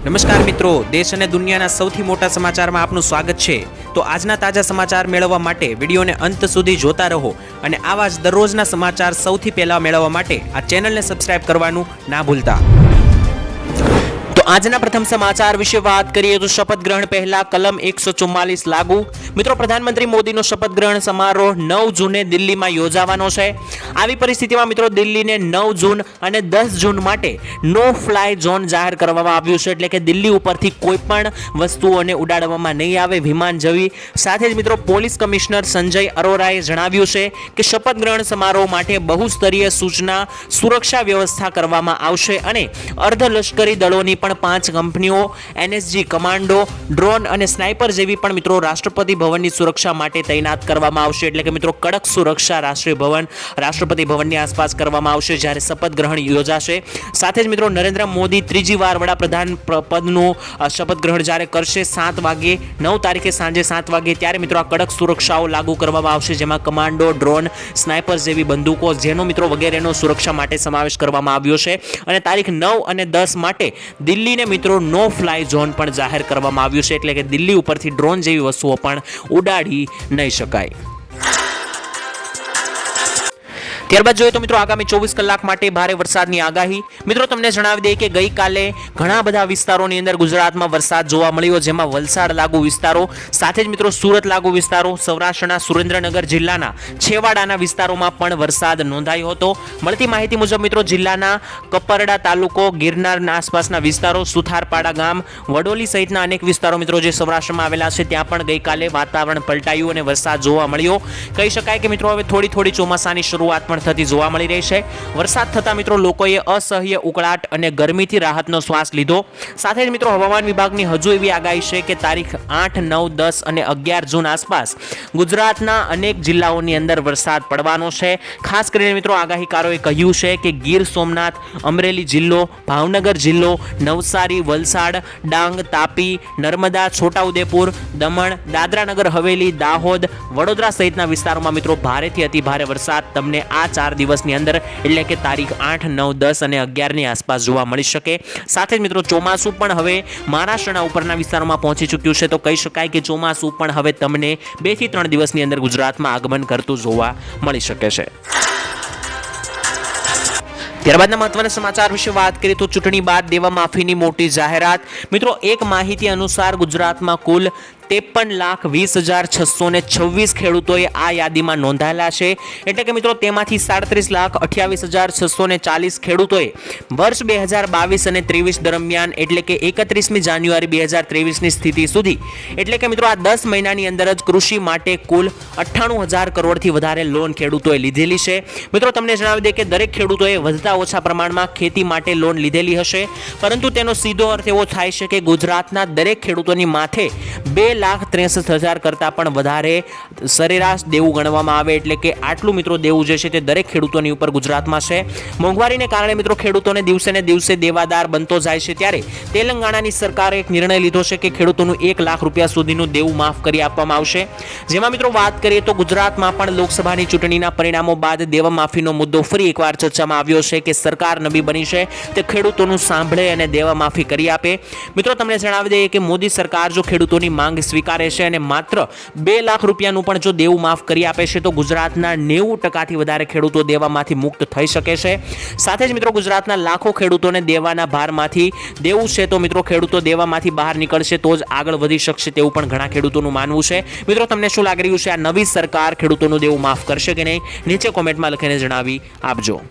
નમસ્કાર મિત્રો, દેશ અને દુનિયાના સૌથી મોટા સમાચારમાં આપનું સ્વાગત છે। તો આજના તાજા સમાચાર મેળવવા માટે વિડીયોને અંત સુધી જોતા રહો અને આવા જ દરરોજના સમાચાર સૌથી પહેલા મેળવવા માટે આ ચેનલને સબસ્ક્રાઇબ કરવાનું ના ભૂલતા। તો આજના પ્રથમ સમાચાર વિશે વાત કરીએ તો શપથ ગ્રહણ પહેલા કલમ 144 લાગુ। મિત્રો, પ્રધાનમંત્રી મોદીનો શપથ ગ્રહણ સમારોહ 9 જૂને દિલ્હીમાં યોજાવાનો છે। આવી પરિસ્થિતિમાં મિત્રો દિલ્હીને 9 જૂન અને 10 જૂન માટે નો ફ્લાય ઝોન જાહેર કરવામાં આવ્યું છે, એટલે કે દિલ્હી ઉપરથી કોઈ પણ વસ્તુઓને ઉડાડવામાં નહીં આવે વિમાન જેવી। સાથે જ મિત્રો પોલીસ કમિશનર સંજય અરોરાએ જણાવ્યું છે કે શપથ ગ્રહણ સમારોહ માટે બહુસ્તરીય સૂચના સુરક્ષા વ્યવસ્થા કરવામાં આવશે અને અર્ધલશ્કરી દળોની પણ 5 કંપનીઓ, એનએસજી કમાન્ડો, ડ્રોન અને સ્નાઇપર જેવી પણ મિત્રો રાષ્ટ્રપતિ ભવનની સુરક્ષા માટે તૈનાત કરવામાં આવશે। એટલે કે મિત્રો કડક સુરક્ષા રાષ્ટ્રપતિ ભવનની આસપાસ કરવામાં આવશે જ્યારે શપથ ગ્રહણ યોજાશે। સાથે જ મિત્રો નરેન્દ્ર મોદી ત્રીજી વાર વડાપ્રધાન પદનું શપથ ગ્રહણ જ્યારે કરશે 7 વાગે 9 તારીખે સાંજે 7 વાગે, ત્યારે મિત્રો આ કડક સુરક્ષાઓ લાગુ કરવામાં આવશે, જેમાં કમાન્ડો, ડ્રોન, સ્નાઇપર જેવી બંદૂકો જેનો મિત્રો વગેરેનો સુરક્ષા માટે સમાવેશ કરવામાં આવ્યો છે। અને તારીખ 9 અને 10 માટે દિલ્હીને મિત્રો નો ફ્લાય ઝોન પણ જાહેર કરવામાં આવ્યું છે, એટલે કે દિલ્હી ઉપરથી ડ્રોન જેવી વસ્તુઓ પણ ઉડાડી નહીં શકાય। ત્યારબાદ જોઈએ તો મિત્રો આગામી 24 કલાક માટે ભારે વરસાદની આગાહી। મિત્રો તમને જણાવી દઈએ કે ગઈકાલે ઘણા બધા વિસ્તારોની અંદર ગુજરાતમાં વરસાદ જોવા મળ્યો, જેમાં વલસાડ લાગુ વિસ્તારો, સાથે જ મિત્રો સુરત લાગુ વિસ્તારો, સૌરાષ્ટ્રના સુરેન્દ્રનગર જિલ્લાના છેવાડાના વિસ્તારોમાં પણ વરસાદ નોંધાયો હતો। મળતી માહિતી મુજબ મિત્રો જિલ્લાના કપરડા તાલુકો, ગિરનારના આસપાસના વિસ્તારો, સુથારપાડા ગામ, વડોલી સહિતના અનેક વિસ્તારો મિત્રો જે સૌરાષ્ટ્રમાં આવેલા છે ત્યાં પણ ગઈકાલે વાતાવરણ પલટાયું અને વરસાદ જોવા મળ્યો। કહી શકાય કે મિત્રો હવે થોડી ચોમાસાની શરૂઆત પણ થતી જોવા મળી રહી છે। વરસાદ થતા મિત્રો લોકોએ અસહ્ય ઉકળાટ અને ગરમીથી રાહતનો શ્વાસ લીધો। સાથે જ મિત્રો હવામાન વિભાગની હજુ એવી આગાહી છે કે તારીખ 8, 9, 10 અને 11 જૂન આસપાસ ગુજરાતના અનેક જિલ્લાઓની અંદર વરસાદ પડવાનો છે। ખાસ કરીને મિત્રો આગાહીકારોએ કહ્યું છે કે ગીર સોમનાથ, અમરેલી જિલ્લો, ભાવનગર જિલ્લો, નવસારી, વલસાડ, ડાંગ, તાપી, નર્મદા, છોટાઉદેપુર, દમણ, દાદરા નગર હવેલી, દાહોદ, વડોદરા સહિતના વિસ્તારોમાં મિત્રો ભારેથી અતિ ભારે વરસાદ તમને આ 4 દિવસની અંદર એટલે કે તારીખ 8, 9, 10 અને 11 ની આસપાસ જોવા મળી શકે। સાથે જ મિત્રો ચોમાસું પણ હવે મહારાષ્ટ્રના ઉપરના વિસ્તારોમાં પહોંચી ચૂક્યું છે, તો કહી શકાય કે ચોમાસું પણ હવે તમને 2 થી 3 દિવસની અંદર ગુજરાતમાં આગમન કરતું જોવા મળી શકે છે। ત્યારબાદના મહત્વના સમાચાર વિશે વાત કરીએ તો ચૂંટણી બાદ દેવા માફીની મોટી જાહેરાત। મિત્રો એક માહિતી અનુસાર ગુજરાતમાં કુલ 53,20,626 ખેડૂતોએ આ યાદીમાં નોંધાયેલા છે, એટલે કે મિત્રો તેમાંથી 37,28,640 ખેડૂતોએ વર્ષ 2022 અને 23 દરમિયાન એટલે કે 31મી જાન્યુઆરી 2023ની સ્થિતિ સુધી એટલે કે મિત્રો આ 10 મહિનાની અંદર જ કૃષિ માટે કુલ 98,000 કરોડથી વધારે લોન ખેડૂતોએ લીધેલી છે। મિત્રો તમને જણાવી દે કે દરેક ખેડૂતોએ વધતા ઓછા પ્રમાણમાં ખેતી માટે લોન લીધેલી હશે, પરંતુ તેનો સીધો અર્થ એવો થાય છે કે ગુજરાતના દરેક ખેડૂતોની માથે 2,63,000 કરતાં પણ વધારે સરેરાશ દેવું ગણવામાં આવે, એટલે કે આટલું મિત્રો દેવું જે છે તે દરેક ખેડૂતોની ઉપર ગુજરાતમાં છે। મોંઘવારીને કારણે મિત્રો ખેડૂતોને દિવસે ને દિવસે દેવાદાર બનતો જાય છે, ત્યારે તેલંગાણાની સરકારે એક નિર્ણય લીધો છે કે ખેડૂતોનું 1 લાખ રૂપિયા સુધીનું દેવું માફ કરી આપવામાં આવશે। જેમાં મિત્રો વાત કરીએ તો ગુજરાતમાં પણ લોકસભાની ચૂંટણીના પરિણામો બાદ દેવા માફીનો મુદ્દો ફરી એકવાર ચર્ચામાં આવ્યો છે કે સરકાર નવી બની છે તે ખેડૂતોનું સાંભળે અને દેવા માફી કરી આપે। મિત્રો તમને જણાવી દઈએ કે મોદી સરકાર જો ખેડૂતોની માંગ સ્વીકારે છે અને માત્ર 2 લાખ રૂપિયાનું પણ જો દેવું માફ કરી આપે છે તો ગુજરાતના 90% વધારે ખેડૂતો દેવામાંથી મુક્ત થઈ શકે છે। સાથે જ મિત્રો ગુજરાતના લાખો ખેડૂતોને દેવાના ભારમાંથી દેવું છે, તો મિત્રો ખેડૂતો દેવામાંથી બહાર નીકળશે તો જ આગળ વધી શકશે તેવું પણ ઘણા ખેડૂતોનું માનવું છે। મિત્રો તમને શું લાગી રહ્યું છે, આ નવી સરકાર ખેડૂતોનું દેવું માફ કરશે કે નહીં? નીચે કોમેન્ટમાં લખીને જણાવી આપજો।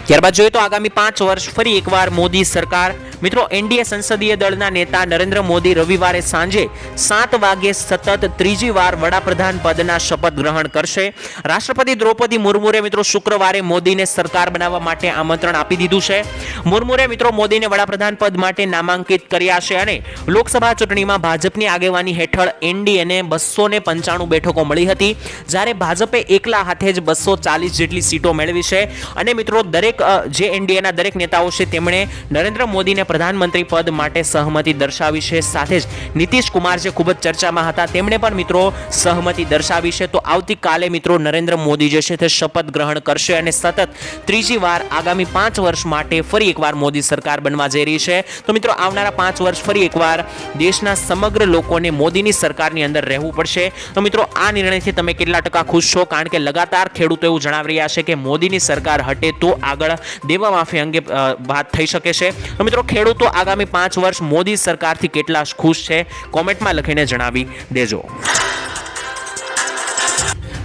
ત્યારબાદ જોઈએ તો આગામી 5 વર્ષ ફરી એકવાર મોદી સરકાર। મિત્રો એનડીએ સંસદીય દળના નેતા નરેન્દ્ર મોદી રવિવારે સાંજે 7 વાગે સતત ત્રીજી વાર વડાપ્રધાન પદના શપથ ગ્રહણ કરશે। રાષ્ટ્રપતિ દ્રૌપદી મુર્મુએ મિત્રો શુક્રવારે મોદીને સરકાર બનાવવા માટે આમંત્રણ આપી દીધું છે। મુર્મુએ મિત્રો મોદીને વડાપ્રધાન પદ માટે નામાંકિત કર્યા છે અને લોકસભા ચૂંટણીમાં ભાજપની આગેવાની હેઠળ એનડીએને 295 બેઠકો મળી હતી, જ્યારે ભાજપે એકલા હાથે જ 240 જેટલી સીટો મેળવી છે। અને મિત્રો દરેક જે એનડીએના દરેક નેતાઓ છે તેમણે નરેન્દ્ર મોદીને પ્રધાનમંત્રી પદ માટે સહમતિ દર્શાવી છે. સાથે જ નીતિશ કુમાર જે ખૂબ જ ચર્ચામાં હતા તેમણે પણ મિત્રો સહમતિ દર્શાવી છે. તો આવતીકાલે મિત્રો નરેન્દ્ર મોદી જે છે તે શપથ ગ્રહણ કરશે અને સતત ત્રીજી વાર આગામી 5 વર્ષ માટે ફરી એકવાર મોદી સરકાર બનવા જઈ રહી છે. તો મિત્રો આવનારા 5 વર્ષ ફરી એકવાર દેશના સમગ્ર લોકોને મોદીની સરકારની અંદર રહેવું પડશે. તો મિત્રો આ નિર્ણયથી તમે કેટલા ટકા ખુશ છો? કારણ કે લગાતાર ખેડૂતો એવું જણાવી રહ્યા છે કે મોદીની સરકાર હટે તો આગળ દેવા માફી અંગે વાત થઈ શકે છે. તો મિત્રો ખેડૂતો આગામી 5 વર્ષ મોદી સરકારથી કેટલા ખુશ છે કોમેન્ટમાં લખીને જણાવી દેજો.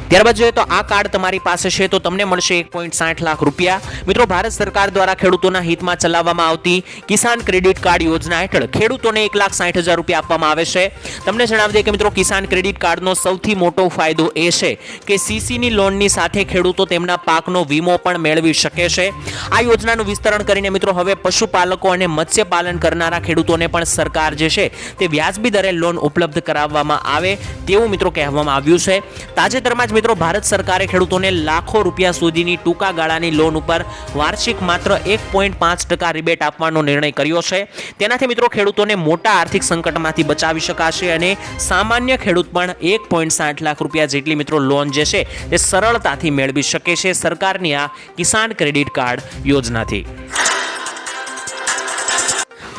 ત્યારબાદ જોઈએ તો આ કાર્ડ તમારી પાસે છે તો તમને મળશે 1.60 લાખ રૂપિયા. મિત્રો ભારત સરકાર દ્વારા ખેડૂતોના હિતમાં ચલાવવામાં આવતી કિસાન ક્રેડિટ કાર્ડ યોજના હેઠળ ખેડૂતોને 1,60,000 રૂપિયા આપવામાં આવે છે. તમને જણાવી દઈએ કે મિત્રો કિસાન ક્રેડિટ કાર્ડનો સૌથી મોટો ફાયદો એ છે કે સીસીની લોનની સાથે ખેડૂતો તેમના પાકનો વીમો પણ મેળવી શકે છે. આ યોજનાનું વિસ્તરણ કરીને મિત્રો હવે પશુપાલકો અને મત્સ્યપાલન કરનારા ખેડૂતોને પણ સરકાર જે છે તે વ્યાજબી દરે લોન ઉપલબ્ધ કરાવવામાં આવે તેવું મિત્રો કહેવામાં આવ્યું છે. તાજેતરમાં મિત્રો ભારત સરકારે ખેડૂતોને લાખો રૂપિયા સુધીની ટૂંકા ગાળાની લોન ઉપર વાર્ષિક માત્ર 1.5% રિબેટ આપવાનો નિર્ણય કર્યો છે. તેનાથી મિત્રો ખેડૂતોને મોટા આર્થિક સંકટમાંથી બચાવી શકાશે અને સામાન્ય ખેડૂત પણ 1.60 લાખ રૂપિયા જેટલી મિત્રો લોન જે છે તે સરળતાથી મેળવી શકે છે સરકારની આ કિસાન ક્રેડિટ કાર્ડ યોજનાથી.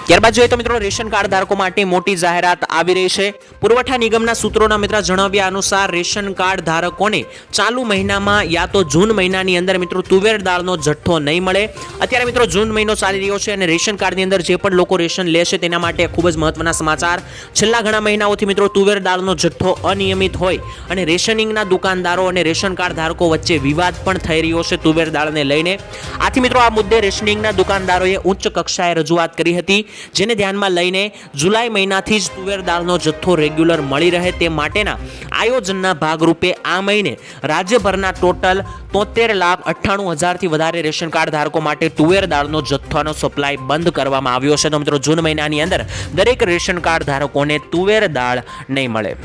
ત્યારબાદ જોઈએ તો મિત્રો રેશન કાર્ડ ધારકો માટે મોટી જાહેરાત આવી રહી છે. પુરવઠા નિગમના સૂત્રોના મિત્રો જણાવ્યા અનુસાર રેશન કાર્ડ ધારકોને ચાલુ મહિનામાં યા તો જૂન મહિનાની અંદર મિત્રો તુવેર દાળનો જથ્થો નહીં મળે. અત્યારે મિત્રો જૂન મહિનો ચાલી રહ્યો છે અને રેશન કાર્ડની અંદર જે પણ લોકો રેશન લેશે તેના માટે ખૂબ જ મહત્વના સમાચાર. છેલ્લા ઘણા મહિનાઓથી મિત્રો તુવેર દાળનો જથ્થો અનિયમિત હોય અને રેશનિંગના દુકાનદારો અને રેશન કાર્ડ ધારકો વચ્ચે વિવાદ પણ થઈ રહ્યો છે તુવેર દાળને લઈને. આથી મિત્રો આ મુદ્દે રેશનિંગના દુકાનદારોએ ઉચ્ચ કક્ષાએ રજૂઆત કરી હતી, જેને ધ્યાનમાં લઈને જુલાઈ મહિનાથી જ તુવેર દાળનો જથ્થો રેગ્યુલર મળી રહે તે માટેના આયોજનના ભાગરૂપે આ મહિને રાજ્યભરના ટોટલ 73,98,000 થી વધારે રેશન કાર્ડ ધારકો માટે તુવેર દાળનો જથ્થાનો સપ્લાય બંધ કરવામાં આવ્યો છે. તો મિત્રો જૂન મહિનાની અંદર દરેક રેશન કાર્ડ ધારકોને તુવેર દાળ નહીં મળે.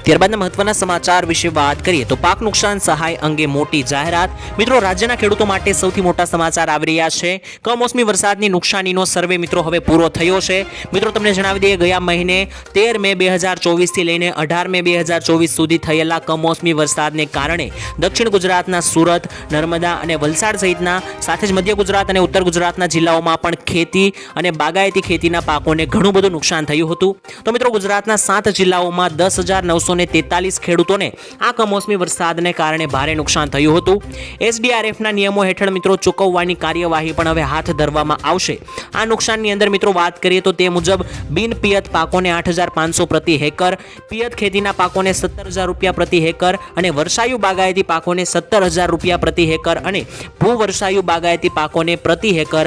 ત્યારબાદના મહત્વના સમાચાર વિશે વાત કરીએ તો પાક નુકસાન સહાય અંગે મોટી જાહેરાત. મિત્રો રાજ્યના ખેડૂતો માટે સૌથી મોટા સમાચાર આવી રહ્યા છે. કમોસમી વરસાદની નુકસાનીનો સર્વે મિત્રો હવે પૂરો થયો છે. મિત્રો તમને જણાવી દઈએ ગયા મહિને 13 મે 2024 થી લઈને 18 મે 2024 સુધી થયેલા કમોસમી વરસાદને કારણે દક્ષિણ ગુજરાતના સુરત, નર્મદા અને વલસાડ સહિતના સાથે જ મધ્ય ગુજરાત અને ઉત્તર ગુજરાતના જિલ્લાઓમાં પણ ખેતી અને બાગાયતી ખેતીના પાકોને ઘણું બધું નુકસાન થયું હતું. તો મિત્રો ગુજરાતના 7 જિલ્લાઓમાં 10,943 ખેડૂતોને આ કમોસમી વરસાદને કારણે ભારે નુકસાન થયું હતું. એસડીઆરએફના નિયમો હેઠળ મિત્રો ચૂકવવાની કાર્યવાહી પણ હવે હાથ ધરવામાં આવશે. આ નુકસાનની અંદર મિત્રો વાત કરીએ તો તે મુજબ બિન પિયત પાકોને 8,500 પ્રતિ હેકર, પિયત ખેતીના પાકોને 17,000 રૂપિયા પ્રતિ હેકર અને વર્ષાયુ બાગાયતી પાકોને 17,000 રૂપિયા પ્રતિ હેકર અને ભૂવર્ષાયુ બાગાયતી પાકોને પ્રતિ હેકર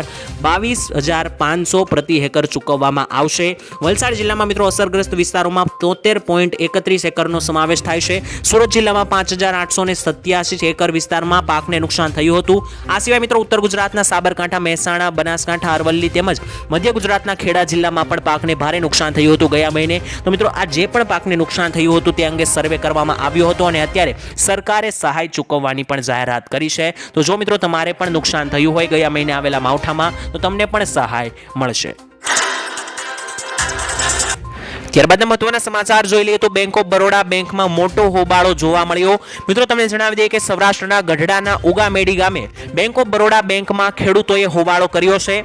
22,500 પ્રતિ હેકર ચૂકવવામાં આવશે. વલસાડ જિલ્લામાં મિત્રો અસરગ્રસ્ત વિસ્તારોમાં 73.31 એકરનો સમાવેશ થાય છે. સુરત જિલ્લામાં 5,887 એકર વિસ્તારમાં પાકને નુકસાન થયું હતું. આ સિવાય મિત્રો ઉત્તર ગુજરાતના સાબરકાંઠા, મહેસાણા, બનાસકાંઠા, અરવલ્લી તેમજ મધ્ય ગુજરાતના ખેડા જિલ્લામાં પણ પાકને ભારે નુકસાન થયું હતું ગયા મહિને. તો મિત્રો આ જે પણ પાકને નુકસાન થયું હતું તે અંગે સર્વે કરવામાં આવ્યો હતો અને અત્યારે સરકારે સહાય ચૂકવવાની પણ જાહેરાત કરી છે. તો જો મિત્રો તમારે પણ નુકસાન થયું હોય ગયા મહિને આવેલા માવઠામાં તો તમને પણ સહાય મળશે. ત્યારબાદ મહત્વના સમાચાર જોઈ લઈએ તો બેંક ઓફ બરોડા બેંકમાં મોટો હોબાળો જોવા મળ્યો. મિત્રો તમને જણાવી દઈએ કે સૌરાષ્ટ્રના ગઢડાના ઉગામેડી ગામે બેંક ઓફ બરોડા બેંકમાં ખેડૂતોએ હોબાળો કર્યો છે.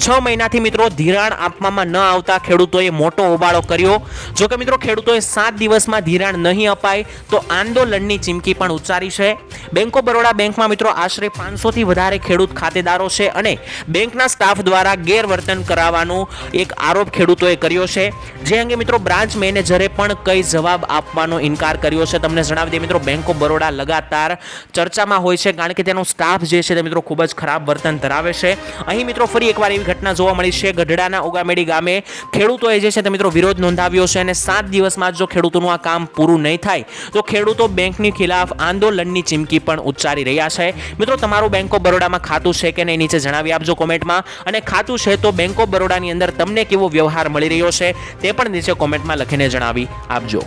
6 મહિનાથી મિત્રો ધિરાણ આપવામાં ન આવતા ખેડૂતોએ મોટો હોબાળો કર્યો. જો કે મિત્રો ખેડૂતોએ 7 દિવસમાં ધિરાણ નહીં અપાય તો આંદોલનની ચીમકી પણ ઉચ્ચારી છે. બેંક ઓફ બરોડા બેંકમાં મિત્રો આશરે 500 થી વધારે ખેડૂત ખાતેદારો છે અને બેંકના સ્ટાફ દ્વારા ગેરવર્તન કરાવવાનો એક આરોપ ખેડૂતોએ કર્યો છે. જે અંગે મિત્રો બ્રાન્ચ મેનેજરે પણ કઈ જવાબ આપવાનો ઇનકાર કર્યો છે. તમને જણાવી દઈએ મિત્રો બેંક ઓફ બરોડા લગાતાર ચર્ચામાં હોય છે કારણ કે તેનો સ્ટાફ જે છે તે મિત્રો ખૂબ જ ખરાબ વર્તન ધરાવે છે. અહીં મિત્રો ફરી એકવાર એવી ઘટના જોવા મળી છે. ગઢડાના ઉગામેડી ગામે ખેડૂતોએ જે છે તે મિત્રો વિરોધ નોંધાવ્યો છે અને 7 દિવસમાં જો ખેડૂતોનું આ કામ પૂરું નહીં થાય તો ખેડૂતો બેંકની ખિલાફ આંદોલનની ચીમકી પણ ઉચ્ચારી રહ્યા છે. મિત્રો તમારું બેંક ઓફ બરોડામાં ખાતું છે કે નહીં નીચે જણાવી આપજો કોમેન્ટમાં, અને ખાતું છે તો બેંક ઓફ બરોડાની અંદર તમને કેવો વ્યવહાર મળી રહ્યો છે તે પણ નીચે કોમેન્ટમાં લખીને જણાવી આપજો.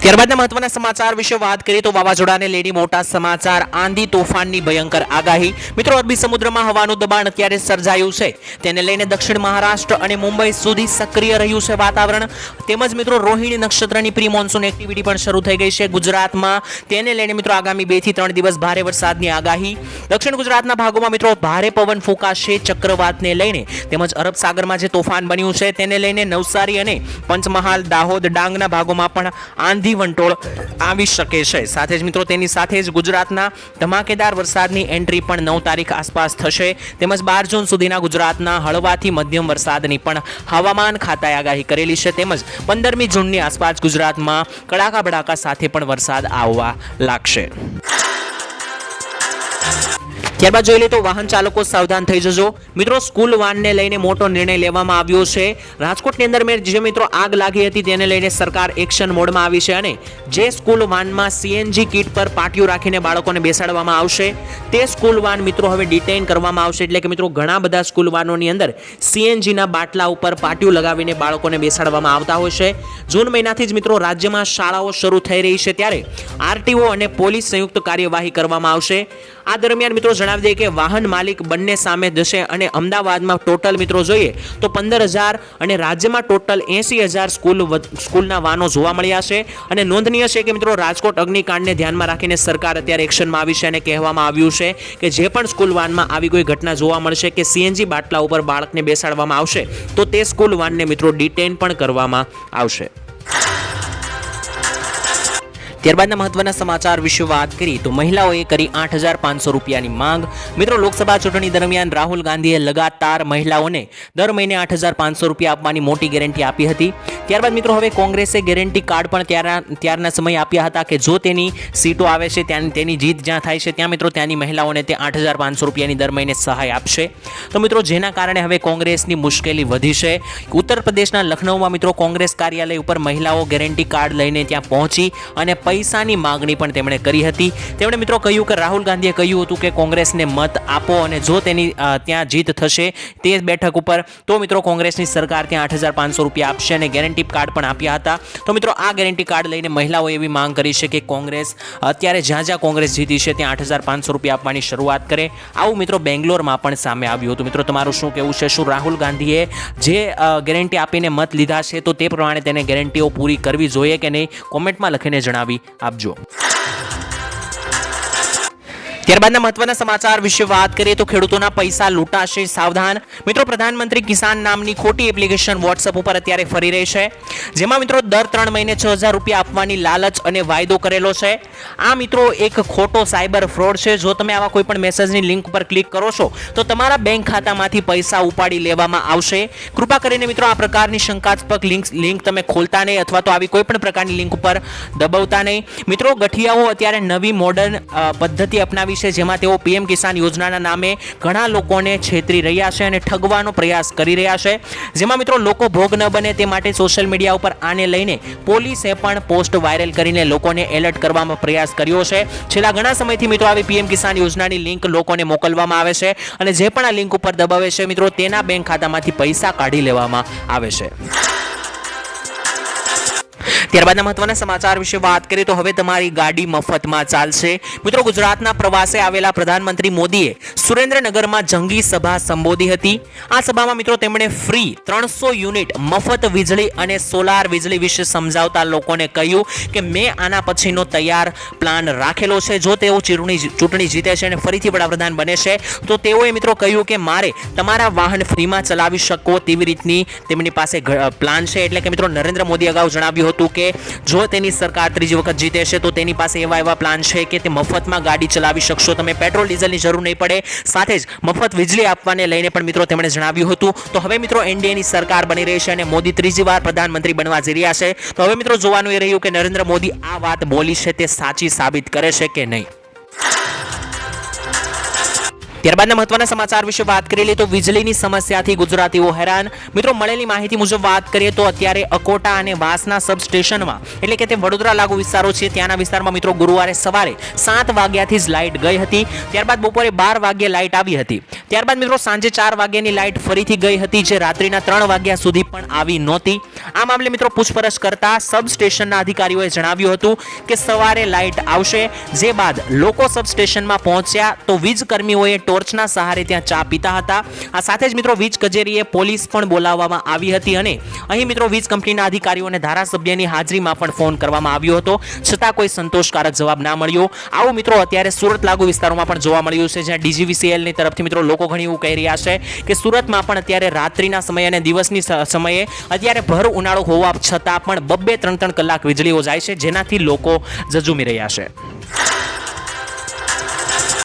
ત્યારબાદના મહત્વના સમાચાર વિશે વાત કરીએ તો વાવાઝોડાને લઈને મોટા સમાચાર, આંધી તોફાનની ભયંકર આગાહી. મિત્રો અરબી સમુદ્રમાં હવાનું દબાણ અત્યારે સર્જાયું છે, તેને લઈને દક્ષિણ મહારાષ્ટ્ર અને મુંબઈ સુધી સક્રિય રહ્યું છે વાતાવરણ. તેમજ મિત્રો રોહિણી નક્ષત્રની પ્રી મોન્સૂન એક્ટિવિટી પણ શરૂ થઈ ગઈ છે ગુજરાતમાં, તેને લઈને મિત્રો આગામી 2 થી 3 દિવસ ભારે વરસાદની આગાહી. દક્ષિણ ગુજરાતના ભાગોમાં મિત્રો ભારે પવન ફૂંકાશે ચક્રવાતને લઈને, તેમજ અરબ સાગરમાં જે તોફાન બન્યું છે તેને લઈને નવસારી અને પંચમહાલ, દાહોદ, ડાંગના ભાગોમાં પણ આંધી વંટોળ આવી શકે છે. સાથે જ મિત્રો તેની સાથે જ ગુજરાતના ધમાકેદાર વરસાદની એન્ટ્રી પણ 9 તારીખ આસપાસ થશે. તેમજ 12 જૂન સુધીના ગુજરાતના હળવાથી મધ્યમ વરસાદની પણ હવામાન ખાતાએ આગાહી કરેલી છે. તેમજ 15મી જૂનની આસપાસ ગુજરાતમાં કડાકા ભડાકા સાથે પણ વરસાદ આવવા લાગશે. ત્યારબાદ જોઈ લે તો વાહન ચાલકો સાવધાન થઈ જજો. મિત્રો સ્કૂલ વાનને લઈને મોટો નિર્ણય લેવામાં આવ્યો છે. રાજકોટની અંદર જે મિત્રો આગ લાગી હતી તેને લઈને સરકાર એક્શન મોડમાં આવી છે અને જે સ્કૂલ વાનમાં સીએનજી કિટ પર પાટિયું રાખીને બાળકોને બેસાડવામાં આવશે તે સ્કૂલ વાન મિત્રો હવે ડિટેઇન કરવામાં આવશે. એટલે કે મિત્રો ઘણા બધા સ્કૂલ વાનોની અંદર સીએનજીના બાટલા ઉપર પાટિયું લગાવીને બાળકોને બેસાડવામાં આવતા હોય છે. જૂન મહિનાથી જ મિત્રો રાજ્યમાં શાળાઓ શરૂ થઈ રહી છે ત્યારે આરટીઓ અને પોલીસ સંયુક્ત કાર્યવાહી કરવામાં આવશે. આ દરમિયાન મિત્રો જણાવી દઈએ કે વાહન માલિક બંને સામે જશે અને અમદાવાદમાં ટોટલ મિત્રો જોઈએ તો 15,000 અને રાજ્યમાં ટોટલ 80,000 સ્કૂલના વાહનો જોવા મળ્યા છે. અને નોંધનીય છે કે મિત્રો રાજકોટ અગ્નિકાંડને ધ્યાનમાં રાખીને સરકાર અત્યારે એક્શનમાં આવી છે અને કહેવામાં આવ્યું છે કે જે પણ સ્કૂલ વાનમાં આવી કોઈ ઘટના જોવા મળશે કે સીએનજી બાટલા ઉપર બાળકને બેસાડવામાં આવશે તો તે સ્કૂલ વાનને મિત્રો ડિટેઇન પણ કરવામાં આવશે. ત્યારબાદના મહત્વના સમાચાર વિશે વાત કરી તો મહિલાઓએ કરી 8,500 રૂપિયાની માંગ. મિત્રો લોકસભા ચૂંટણી દરમિયાન રાહુલ ગાંધીએ લગાતાર મહિલાઓને દર મહિને 8,500 રૂપિયા આપવાની મોટી ગેરંટી આપી હતી. ત્યારબાદ મિત્રો હવે કોંગ્રેસે ગેરંટી કાર્ડ પણ ત્યારના સમયે આપ્યા હતા કે જો તેની સીટો આવે છે ત્યાં તેની જીત જ્યાં થાય છે ત્યાં મિત્રો ત્યાંની મહિલાઓને તે 8,500 રૂપિયાની દર મહિને સહાય આપશે. તો મિત્રો જેના કારણે હવે કોંગ્રેસની મુશ્કેલી વધી છે. ઉત્તર પ્રદેશના લખનૌમાં મિત્રો કોંગ્રેસ કાર્યાલય ઉપર મહિલાઓ ગેરંટી કાર્ડ લઈને ત્યાં પહોંચી અને પૈસાની માંગણી પણ તેમણે કરી હતી. તેમણે મિત્રો કહ્યું કે રાહુલ ગાંધીએ કહ્યું હતું કે કોંગ્રેસને મત આપો અને જો તેની ત્યાં જીત થશે તે બેઠક ઉપર તો મિત્રો કોંગ્રેસની સરકાર ત્યાં 8,500 રૂપિયા આપશે અને ગેરંટી કાર્ડ પણ આપ્યા હતા. તો મિત્રો આ ગેરંટી કાર્ડ લઈને મહિલાઓ એવી માંગ કરી છે કે કોંગ્રેસ અત્યારે જ્યાં જ્યાં કોંગ્રેસ જીતી છે ત્યાં 8,500 રૂપિયા આપવાની શરૂઆત કરે. આવું મિત્રો બેંગ્લોરમાં પણ સામે આવ્યું હતું. મિત્રો તમારું શું કહેવું છે? શું રાહુલ ગાંધીએ જે ગેરંટી આપીને મત લીધા છે તો તે પ્રમાણે તેને ગેરંટીઓ પૂરી કરવી જોઈએ કે નહીં? કોમેન્ટમાં લખીને જણાવી આપજો. ત્યારબાદના મહત્વના સમાચાર વિશે વાત કરીએ તો ખેડૂતોના પૈસા લૂંટાશે, સાવધાન. મિત્રો પ્રધાનમંત્રી કિસાન નામની ખોટી એપ્લિકેશન વોટ્સએપ ઉપર અત્યારે ફરી રહી છે, જેમાં મિત્રો દર 3 મહિને 6,000 રૂપિયા આપવાની લાલચ અને વાયદો કરેલો છે. આ મિત્રો એક ખોટો સાયબર ફ્રોડ છે. જો તમે આવા કોઈ પણ મેસેજની લિંક પર ક્લિક કરો છો તો તમારા બેંક ખાતામાંથી પૈસા ઉપાડી લેવામાં આવશે. કૃપા કરીને મિત્રો આ પ્રકારની શંકાસ્પદ લિંક તમે ખોલતા નહીં અથવા તો આવી કોઈ પણ પ્રકારની લિંક ઉપર દબાવતા નહીં. મિત્રો ગઠિયાઓ અત્યારે નવી મોડર્ન પદ્ધતિ અપનાવી છે, જેમાં તેઓ પીએમ કિસાન યોજનાના નામે ઘણા લોકોને છેતરી રહ્યા છે અને ઠગવાનો પ્રયાસ કરી રહ્યા છે, જેમાં મિત્રો લોકો ભોગ ન બને તે માટે સોશિયલ મીડિયા ઉપર આને લઈને પોલીસે પણ પોસ્ટ વાયરલ કરીને લોકોને એલર્ટ કરવામાં પ્રયાસ કર્યો છે. છેલ્લા ઘણા સમયથી મિત્રો આવી પીએમ કિસાન યોજનાની લિંક લોકોને મોકલવામાં આવે છે અને જે પણ આ લિંક ઉપર દબાવે છે મિત્રો તેના બેંક ખાતામાંથી પૈસા કાઢી લેવામાં આવે છે. ત્યારબાદના મહત્વના સમાચાર વિશે વાત કરીએ તો હવે તમારી ગાડી મફતમાં ચાલશે. મિત્રો ગુજરાતના પ્રવાસે આવેલા પ્રધાનમંત્રી મોદીએ સુરેન્દ્રનગરમાં જંગી સભા સંબોધી હતી. આ સભામાં મિત્રો તેમણે ફ્રી 300 યુનિટ મફત વીજળી અને સોલાર વીજળી વિશે સમજાવતા લોકોને કહ્યું કે મેં આના પછીનો તૈયાર પ્લાન રાખેલો છે. જો તેઓ ચૂંટણી જીતે છે અને ફરીથી વડાપ્રધાન બને છે તો તેઓએ મિત્રો કહ્યું કે મારે તમારા વાહન ફ્રીમાં ચલાવી શકો તેવી રીતની તેમની પાસે પ્લાન છે. એટલે કે મિત્રો નરેન્દ્ર મોદી અગાઉ જણાવ્યું હતું કે જો તેની સરકાર ત્રીજી વખત જીતે છે તો તેની પાસે એવા પ્લાન છે કે તે મફતમાં ગાડી ચલાવી શકશો, તમે પેટ્રોલ ડીઝલની જરૂર નહીં પડે, સાથે જ મફત વીજળી આપવાને લઈને પણ મિત્રો તેમણે જણાવ્યું હતું. તો હવે મિત્રો એનડીએની સરકાર બની રહી છે અને મોદી ત્રીજી વાર પ્રધાનમંત્રી બનવા જઈ રહ્યા છે. તો હવે મિત્રો જોવાનું એ રહ્યું કે નરેન્દ્ર મોદી આ વાત બોલી છે તે સાચી સાબિત કરે છે કે નહીં. ત્યારબાદના મહત્વના સમાચાર વિશે વાત કરી લઈએ તો વીજળીની સમસ્યાથી ગુજરાતીઓ હેરાન. મિત્રો મળેલી માહિતી મુજબ વાત કરીએ તો અત્યારે અકોટા અને વાસના સબસ્ટેશનમાં એટલે કે તે વડોદરા લાગુ વિસ્તારો છે ત્યાંના વિસ્તારમાં મિત્રો ગુરુવારે સવારે 7 વાગ્યાથી જ લાઇટ ગઈ હતી. ત્યારબાદ બપોરે 12 વાગ્યે લાઇટ આવી હતી. ત્યારબાદ મિત્રો સાંજે 4 વાગ્યાની લાઇટ ફરીથી ગઈ હતી, જે રાત્રિના 3 વાગ્યા સુધી પણ આવી નહોતી. આ મામલે મિત્રો પૂછપરછ કરતા સબસ્ટેશનના અધિકારીઓએ જણાવ્યું હતું કે સવારે લાઇટ આવશે. જે બાદ લોકો સબસ્ટેશનમાં પહોંચ્યા તો વીજ કર્મીઓએ ટોર્ચના સહારે ત્યાં ચા પીતા હતા. આ સાથે જ મિત્રો વીજ કચેરીએ પોલીસ પણ બોલાવવામાં આવી હતી અને અહીં મિત્રો વીજ કંપનીના અધિકારીઓને ધારાસભ્યની હાજરીમાં પણ ફોન કરવામાં આવ્યો હતો, છતાં કોઈ સંતોષકારક જવાબ ના મળ્યો. આવું મિત્રો અત્યારે સુરત લાગુ વિસ્તારોમાં પણ જોવા મળ્યું છે, જ્યાં DGVCLની તરફથી મિત્રો લોકો ઘણી એવું કહી રહ્યા છે કે સુરતમાં પણ અત્યારે રાત્રિના સમયે અને દિવસની સમયે અત્યારે ભર ઉનાળો હોવા છતાં પણ 2-2, 3-3 કલાક વીજળીઓ જાય છે, જેનાથી લોકો ઝઝૂમી રહ્યા છે.